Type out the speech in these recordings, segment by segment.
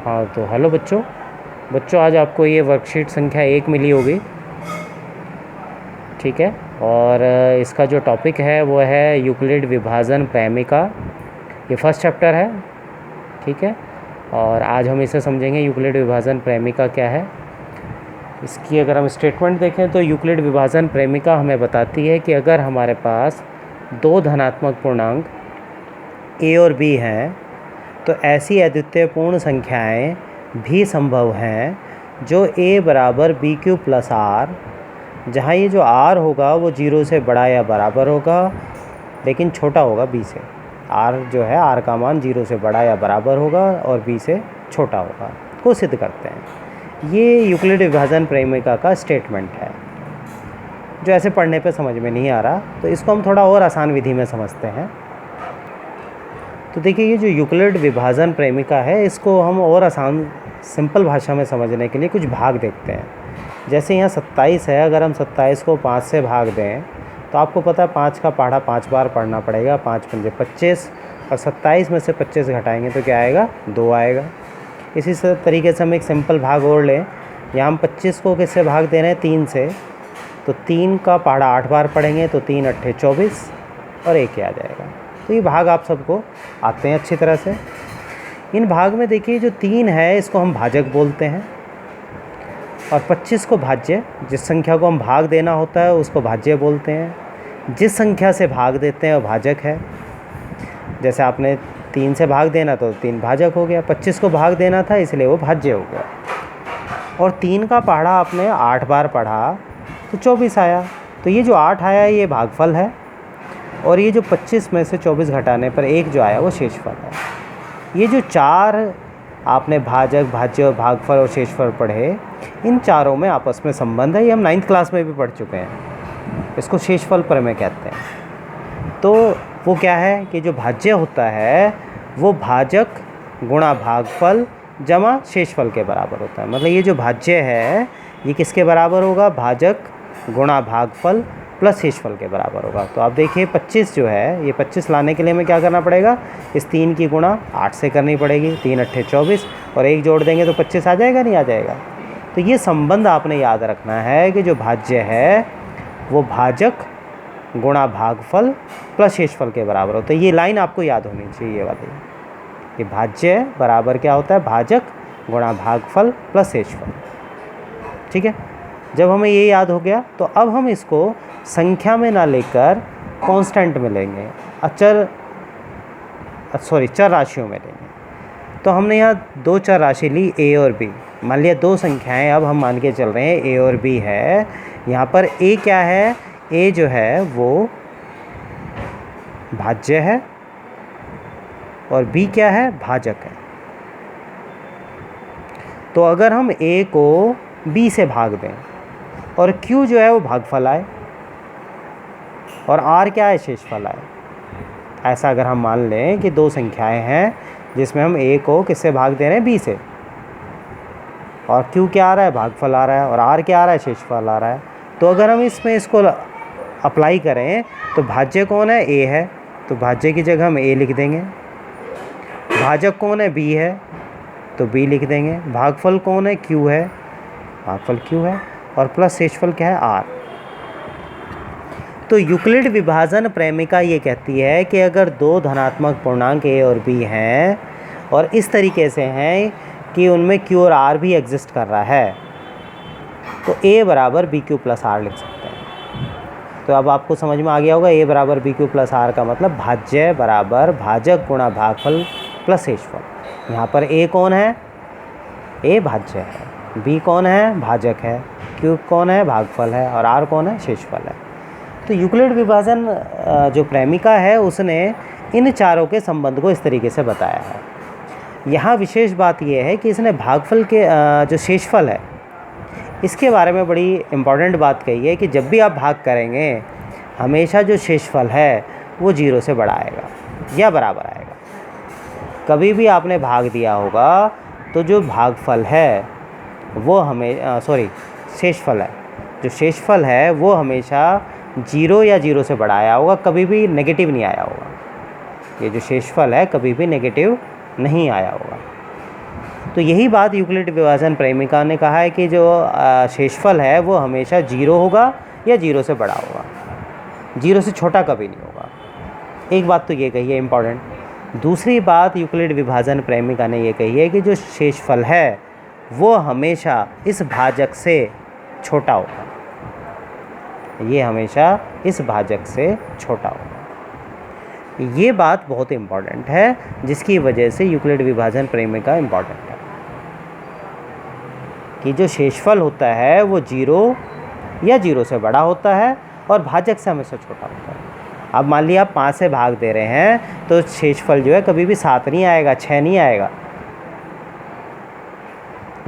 हाँ तो हेलो बच्चों। आज आपको ये वर्कशीट संख्या 1 मिली होगी, ठीक है। और इसका जो टॉपिक है वो है यूक्लिड विभाजन प्रमेय। ये फर्स्ट चैप्टर है, ठीक है। और आज हम इसे समझेंगे यूक्लिड विभाजन प्रमेय क्या है। इसकी अगर हम स्टेटमेंट देखें तो यूक्लिड विभाजन प्रमेय हमें बताती है कि अगर हमारे पास दो धनात्मक पूर्णांक a और b हैं तो ऐसी अद्वितीय पूर्ण संख्याएं भी संभव हैं जो a बराबर बी क्यू प्लस आर, जहाँ ये जो r होगा वो 0 से बड़ा या बराबर होगा लेकिन छोटा होगा b से। r जो है r का मान 0 से बड़ा या बराबर होगा और b से छोटा होगा को सिद्ध करते हैं। ये यूक्लिड विभाजन प्रमेय का स्टेटमेंट है जो ऐसे पढ़ने पे समझ में नहीं आ रहा, तो इसको हम थोड़ा और आसान विधि में समझते हैं। तो देखिए, ये जो यूक्लिड विभाजन प्रमेय है इसको हम और आसान सिंपल भाषा में समझने के लिए कुछ भाग देखते हैं। जैसे यहाँ 27 है, अगर हम 27 को 5 से भाग दें तो आपको पता है 5 का पहाड़ा 5 बार पढ़ना पड़ेगा, 5 पंजे 25, और 27 में से 25 घटाएंगे तो क्या आएगा, 2 आएगा। इसी तरीके से हम एक सिंपल भाग और लें। यहाँ हम 25 को किससे भाग दे रहे हैं, 3 से, तो 3 का पहाड़ा 8 बार पढ़ेंगे तो 3 अट्ठे 24 और 1 आ जाएगा। तो ये भाग आप सबको आते हैं अच्छी तरह से। इन भाग में देखिए जो 3 है इसको हम भाजक बोलते हैं, और 25 को भाज्य, जिस संख्या को हम भाग देना होता है उसको भाज्य बोलते हैं। जिस संख्या से भाग देते हैं वो भाजक है। जैसे आपने 3 से भाग देना तो 3 भाजक हो गया, 25 को भाग देना था इसलिए वो भाज्य हो गया। और 3 का पहाड़ा आपने 8 बार पढ़ा तो 24 आया, तो ये जो 8 आया ये भागफल है, और ये जो 25 में से 24 घटाने पर 1 जो आया वो शेषफल है। ये जो 4 आपने भाजक, भाज्य और भागफल और शेषफल पढ़े, इन चारों में आपस में संबंध है। ये हम 9th क्लास में भी पढ़ चुके हैं, इसको शेषफल प्रमेय कहते हैं। तो वो क्या है कि जो भाज्य होता है वो भाजक गुणा भागफल जमा शेषफल के बराबर होता है। मतलब ये जो भाज्य है ये किसके बराबर होगा, भाजक गुणा भागफल प्लस शेषफल के बराबर होगा। तो आप देखिए 25 जो है, ये 25 लाने के लिए हमें क्या करना पड़ेगा, इस 3 की गुणा 8 से करनी पड़ेगी, 3 अट्ठे 24 और 1 जोड़ देंगे तो 25 आ जाएगा, नहीं आ जाएगा। तो ये संबंध आपने याद रखना है कि जो भाज्य है वो भाजक गुणा भागफल प्लस शेषफल के बराबर होता है। ये लाइन आपको याद होनी चाहिए, ये वाली। ये भाज्य बराबर क्या होता है, भाजक गुणा भागफल प्लस शेषफल, ठीक है। जब हमें ये याद हो गया तो अब हम इसको संख्या में ना लेकर कांस्टेंट में लेंगे, चर राशियों में लेंगे। तो हमने यहाँ 2 चर राशि ली, a और b। मान लिया 2 संख्याएं अब हम मान के चल रहे हैं a और b है। यहाँ पर a क्या है, a जो है वो भाज्य है और b क्या है, भाजक है। तो अगर हम a को b से भाग दें और q जो है वो भागफल आए और r क्या है, शेषफल आए, ऐसा अगर हम मान लें कि 2 संख्याएं हैं जिसमें हम a को किससे भाग दे रहे हैं, b से, और q क्या आ रहा है, भागफल आ रहा है, और r क्या आ रहा है, शेषफल आ रहा है। तो अगर हम इसमें इसको अप्लाई करें तो भाज्य कौन है, a है, तो भाज्य की जगह हम a लिख देंगे। भाजक कौन है, b है, तो b लिख देंगे। भागफल कौन है, q है, भागफल q है, और प्लस शेषफल क्या है, r। तो यूक्लिड विभाजन प्रमेय ये कहती है कि अगर 2 धनात्मक पूर्णांक a और b हैं और इस तरीके से हैं कि उनमें q और r भी एग्जिस्ट कर रहा है, तो a बराबर बी क्यू प्लस आर लिख सकते हैं। तो अब आपको समझ में आ गया होगा, a बराबर बी क्यू प्लस आर का मतलब भाज्य बराबर भाजक गुणा भागफल प्लस शेषफल। यहाँ पर a कौन है, a भाज्य है, b कौन है, भाजक है, q कौन है, भागफल है, और r कौन है, शेषफल है। तो यूक्लिड विभाजन जो प्रमेय है उसने इन चारों के संबंध को इस तरीके से बताया है। यहाँ विशेष बात यह है कि इसने भागफल के जो शेषफल है इसके बारे में बड़ी इम्पॉर्टेंट बात कही है कि जब भी आप भाग करेंगे हमेशा जो शेषफल है वो 0 से बड़ा आएगा या बराबर आएगा। कभी भी आपने भाग दिया होगा तो जो भागफल है वो शेषफल है, जो शेषफल है वो हमेशा 0 या 0 से बड़ा आया होगा, कभी भी नेगेटिव नहीं आया होगा। ये जो शेषफल है कभी भी नेगेटिव नहीं आया होगा। तो यही बात यूक्लिड विभाजन प्रेमिका ने कहा है कि जो शेषफल है वो हमेशा 0 होगा या 0 से बड़ा होगा, 0 से छोटा कभी नहीं होगा। एक बात तो ये कही है इम्पॉर्टेंट। दूसरी बात यूक्लिड विभाजन प्रेमिका ने ये कही है कि जो शेषफल है वो हमेशा इस भाजक से छोटा होगा, ये हमेशा इस भाजक से छोटा होगा। ये बात बहुत इम्पॉर्टेंट है, जिसकी वजह से यूक्लिड विभाजन प्रेमिका इम्पॉर्टेंट है कि जो शेषफल होता है वो 0 या 0 से बड़ा होता है और भाजक से हमेशा छोटा होता है। अब मान लिया आप 5 से भाग दे रहे हैं तो शेषफल जो है कभी भी 7 नहीं आएगा, 6 नहीं आएगा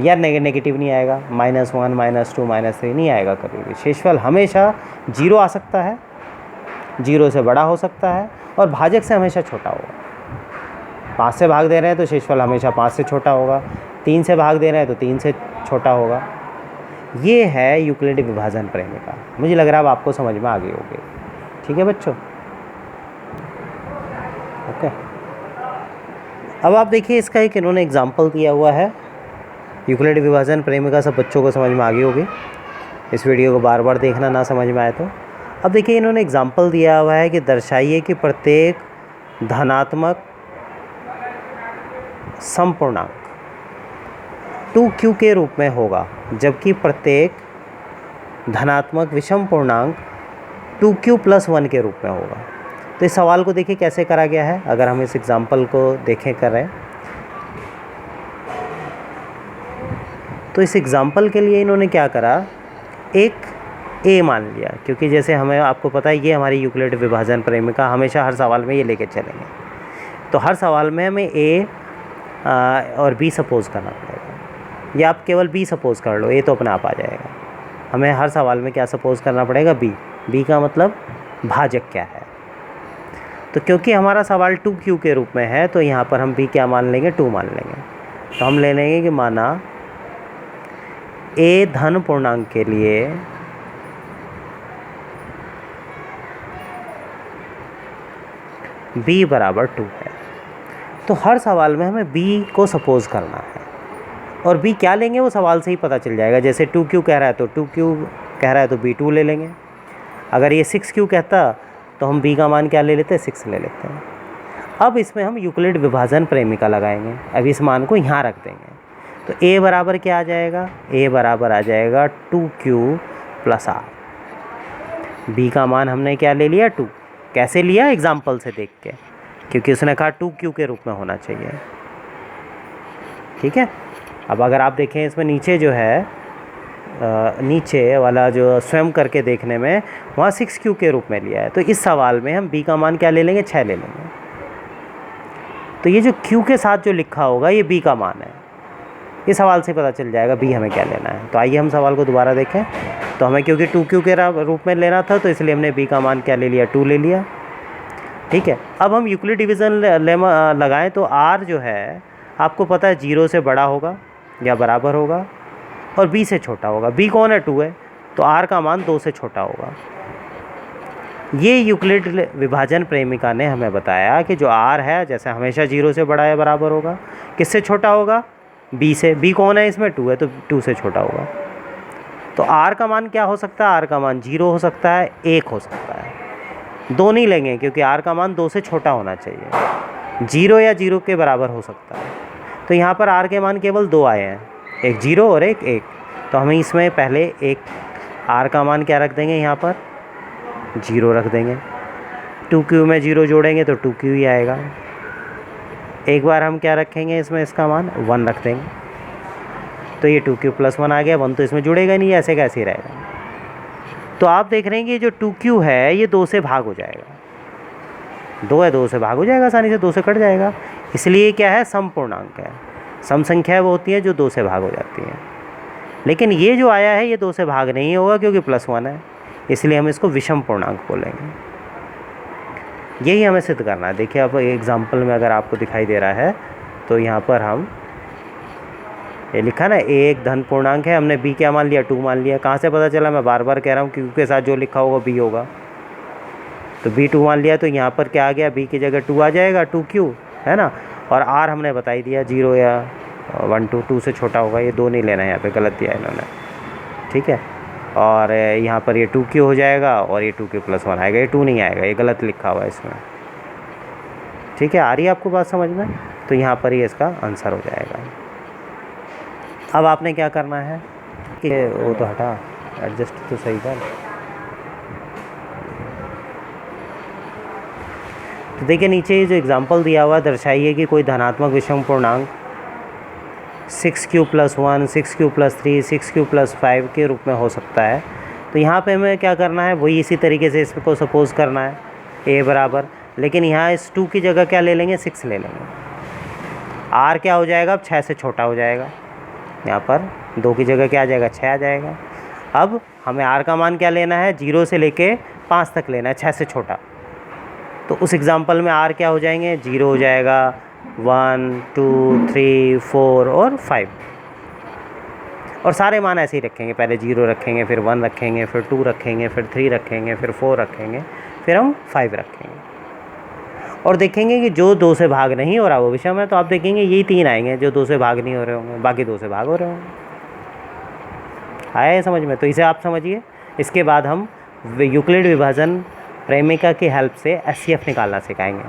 या नेगेटिव नहीं आएगा, -1, -2, -3 नहीं आएगा कभी भी। शेषफल हमेशा 0 आ सकता है, 0 से बड़ा हो सकता है और भाजक से हमेशा छोटा होगा। 5 से भाग दे रहे हैं तो शेषफल हमेशा 5 से छोटा होगा, 3 से भाग दे रहे हैं तो 3 से छोटा होगा। ये है यूक्लिड विभाजन प्रेमिका। मुझे लग रहा है अब आपको समझ में आ गई होगी। ठीक है बच्चों, ओके। अब आप देखिए इसका एक इन्होंने एग्जाम्पल दिया हुआ है। यूक्लिड विभाजन प्रेमिका सब बच्चों को समझ में आ गई होगी, इस वीडियो को बार बार देखना, ना समझ में आए तो। अब देखिए इन्होंने एग्जाम्पल दिया हुआ है कि दर्शाइए कि प्रत्येक धनात्मक समपूर्णांक 2q के रूप में होगा, जबकि प्रत्येक धनात्मक विषम पूर्णांक 2q + 1 के रूप में होगा। तो इस सवाल को देखिए कैसे करा गया है, अगर हम इस एग्जाम्पल को देखें करें तो इस एग्जाम्पल के लिए इन्होंने क्या करा, एक a मान लिया, क्योंकि जैसे हमें आपको पता है ये हमारी यूक्लिड विभाजन प्रेमिका हमेशा हर सवाल में ये लेके चलेंगे। तो हर सवाल में हमें a और b सपोज़ करना पड़ेगा, या आप केवल b सपोज़ कर लो, a तो अपने आप आ जाएगा। हमें हर सवाल में क्या सपोज़ करना पड़ेगा, b का मतलब भाजक क्या है। तो क्योंकि हमारा सवाल 2q के रूप में है तो यहाँ पर हम b क्या मान लेंगे, 2 मान लेंगे। तो हम ले लेंगे कि माना a धन पूर्णांक के लिए b बराबर 2 है। तो हर सवाल में हमें b को सपोज़ करना है, और b क्या लेंगे वो सवाल से ही पता चल जाएगा। जैसे 2q कह रहा है तो 2q कह रहा है तो b 2 ले लेंगे। अगर ये 6q कहता तो हम b का मान क्या ले लेते हैं, 6 ले लेते हैं। अब इसमें हम यूक्लिड विभाजन प्रेमिका लगाएंगे। अब इस मान को यहाँ रख देंगे तो a बराबर क्या आ जाएगा, a बराबर आ जाएगा 2q + r। b का मान हमने क्या ले लिया, 2। कैसे लिया, एग्जाम्पल से देख के, क्योंकि उसने कहा 2q के रूप में होना चाहिए। ठीक है। अब अगर आप देखें इसमें नीचे जो है नीचे वाला जो स्वयं करके देखने में वहाँ 6q के रूप में लिया है। तो इस सवाल में हम b का मान क्या ले लेंगे, 6 ले लेंगे। तो ये जो q के साथ जो लिखा होगा ये b का मान है। इस सवाल से पता चल जाएगा b हमें क्या लेना है। तो आइए हम सवाल को दोबारा देखें। तो हमें क्योंकि 2q के रूप में लेना था तो इसलिए हमने b का मान क्या ले लिया, 2 ले लिया। ठीक है। अब हम यूक्लिड डिवीज़न लगाएं तो r जो है आपको पता है 0 से बड़ा होगा या बराबर होगा और b से छोटा होगा। b कौन है, 2 है, तो r का मान 2 से छोटा होगा। ये यूक्लिड विभाजन प्रेमिका ने हमें बताया कि जो r है जैसे हमेशा 0 से बड़ा या बराबर होगा, किससे छोटा होगा, b से। b कौन है इसमें, 2 है, तो 2 से छोटा होगा। तो r का मान क्या हो सकता है, r का मान 0 हो सकता है, 1 हो सकता है। 2 नहीं लेंगे क्योंकि r का मान 2 से छोटा होना चाहिए। 0 या 0 के बराबर हो सकता है। तो यहाँ पर r के मान केवल 2 आए हैं, एक 0 और एक 1। तो हमें इसमें पहले एक r का मान क्या रख देंगे, यहाँ पर 0 रख देंगे। 2q में 0 जोड़ेंगे तो 2q ही आएगा। एक बार हम क्या रखेंगे इसमें, इसका मान 1 रख देंगे। तो ये 2q + 1 आ गया। 1 तो इसमें जुड़ेगा नहीं, ऐसे कैसे ही रहेगा। तो आप देख रहे हैं कि जो 2q है ये 2 से भाग हो जाएगा। 2 है, 2 से भाग हो जाएगा, आसानी से 2 से कट जाएगा। इसलिए क्या है, सम पूर्णांक है। सम संख्या वो होती है जो 2 से भाग हो जाती हैं। लेकिन ये जो आया है ये 2 से भाग नहीं होगा क्योंकि +1 है, इसलिए हम इसको विषम पूर्णांक बोलेंगे। यही हमें सिद्ध करना है। देखिए अब एग्जाम्पल में अगर आपको दिखाई दे रहा है तो यहाँ पर हम ये लिखा ना, a एक धन पूर्णांक है, हमने b क्या मान लिया, 2 मान लिया। कहाँ से पता चला, मैं बार बार कह रहा हूँ q के साथ जो लिखा होगा b होगा। तो b 2 मान लिया तो यहाँ पर क्या आ गया, b की जगह 2 आ जाएगा, 2q है ना। और r हमने बता ही दिया 0 या 1 2 2 से छोटा होगा, ये 2 नहीं लेना है, यहाँ पे गलत दिया इन्होंने, ठीक है। और यहाँ पर ये 2q हो जाएगा और ये 2q + 1 आएगा, ये 2 नहीं आएगा, ये गलत लिखा हुआ है इसमें, ठीक है। आ रही है आपको बात समझ में? तो यहाँ पर ये इसका आंसर हो जाएगा। अब आपने क्या करना है कि वो तो हटा, एडजस्ट तो सही कर। तो देखिए नीचे ये जो एग्जांपल दिया हुआ दर्शाइए कि कोई धनात्मक विषम पूर्णांक 6q + 1, 6q + 3, 6q + 5 के रूप में हो सकता है। तो यहाँ पे हमें क्या करना है, वही इसी तरीके से इसको सपोज करना है a बराबर, लेकिन यहाँ इस 2 की जगह क्या ले लेंगे, 6 ले लेंगे। r क्या हो जाएगा, अब 6 से छोटा हो जाएगा, यहाँ पर 2 की जगह क्या आ जाएगा, 6 आ जाएगा। अब हमें r का मान क्या लेना है, 0 से लेके 5 तक लेना है, 6 से छोटा। तो उस एग्जांपल में r क्या हो जाएंगे, 0 हो जाएगा, 1 2 3 4 और 5, और सारे मान ऐसे ही रखेंगे, पहले 0 रखेंगे, फिर 1 रखेंगे, फिर 2 रखेंगे, फिर 3 रखेंगे, फिर 4 रखेंगे, फिर हम 5 रखेंगे। और देखेंगे कि जो 2 से भाग नहीं हो रहा वो विषम है, तो आप देखेंगे यही 3 आएंगे जो 2 से भाग नहीं हो रहे होंगे, बाकी 2 से भाग हो रहे होंगे। आया है समझ में? तो इसे आप समझिए। इसके बाद हम यूक्लिड विभाजन प्रेमिका की हेल्प से HCF निकालना सिखाएंगे।